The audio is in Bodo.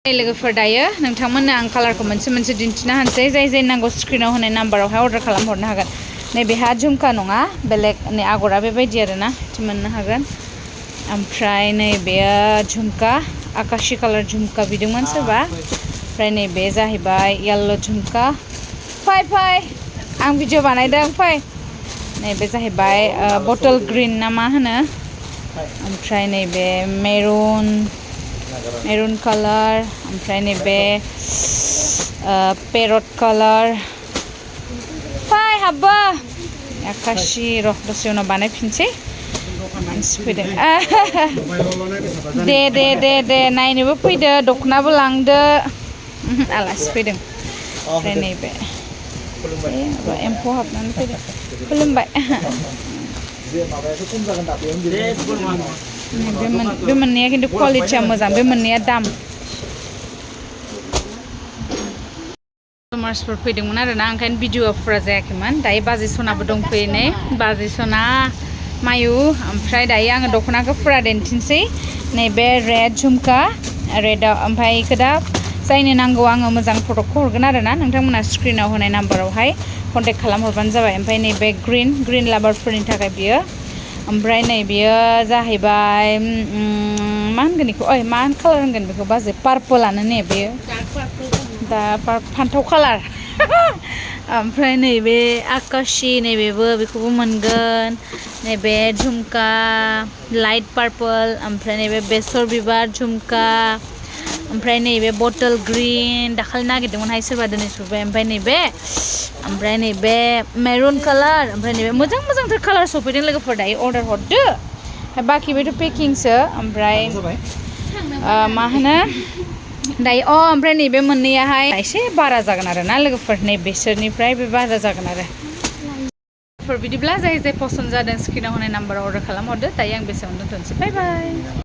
लोगोफोर दायो नोंथांमोननो आं कालारखौ मोनसे दिन्थिना होनोसै जाय नांगौ स्क्रिनाव होनाय नाम्बारावहाय अर्डार खालामहरनो हागोन नैबेहा झुमका नङा बेलेग नै आगरा बेबायदि आरोना मोननो हागोन ओमफ्राय नैबेयो झुमका आकाशी कालार झुमका बिदोंमोन सोरबा ओमफ्राय नैबे जाहैबाय येल्ल' झुमका फै आं भिडिअ बानायदों फै नैबे जाहैबाय बटल ग्रीन ना मा होनो ओमफ्राय नैबे मेरुन कालार ओमफ्राय नैबे पेरट कालार फै हाब्बा आकाशी र' दसे उनाव बानायफिनसै मानसि फैदों दे नायनोबो फैदो दख'नाबो लांदो आलासि फैदों ओमफ्राय नैबे एम्फौ हाबनानै फैदों खुलुमबाय बे मोननैया खिन्थु क्वालिटिया मोजां बे मोननैया दाम कास्टमार्सफोर फैदोंमोन आरोना ओंखायनो भिडिअ फुरा जायाखैमोन दायो बाजै सनाबो दंफैयो नै बाजै सना मायु ओमफ्राय दायो आङो दख'नाखौ फुरा दिन्थिनोसै नैबे रेड झुमका रेडआव ओमफ्राय इखौ दा जायनो नांगौ आङो मोजां प्रडक्टखौ हरगोन आरोना नोंथांमोना स्क्रिनाव होनाय नाम्बारावहाय कन्टेक्ट खालामहरबानो जाबाय ओमफ्राय नैबे ग्रिन लाभारफोरनि थाखाय बियो ओमफ्राय नै बियो जाहैबाय मा होनगोन बेखौ मा कालार होनगोन बेखौ बाजै पार्पलानो ने बेयो दा फान्थाव कालार ओमफ्राय नैबे आकाशी नैबेबो बेखौबो मोनगोन नैबे झुमका लाइट पार्पल ओमफ्राय नैबे बेसर बिबार झुमका ओमफ्राय नैबे बटल ग्रीन दाखालि नागिरदोंमोनहाय सोरबा दिनै सफैबाय ओमफ्राय नैबे मेरुन कालार ओमफ्राय नैबे मोजांथार कालार सफैदों लोगोफोर दायो अर्डार हरदो बाखि बेथ' पेकिंसो ओमफ्राय मा होनो दायो ओमफ्राय नैबे मोननैयाहाय एसे बारा जागोन आरोना लोगोफोर नै बिसोरनिफ्राय बे बारा जागोन आरो बिदिब्ला जाय पसन्द जादों स्क्रिनाव होनाय नाम्बाराव अर्डार खालामहरदो दायो आं बेसेबां दोनथ'नोसै बाय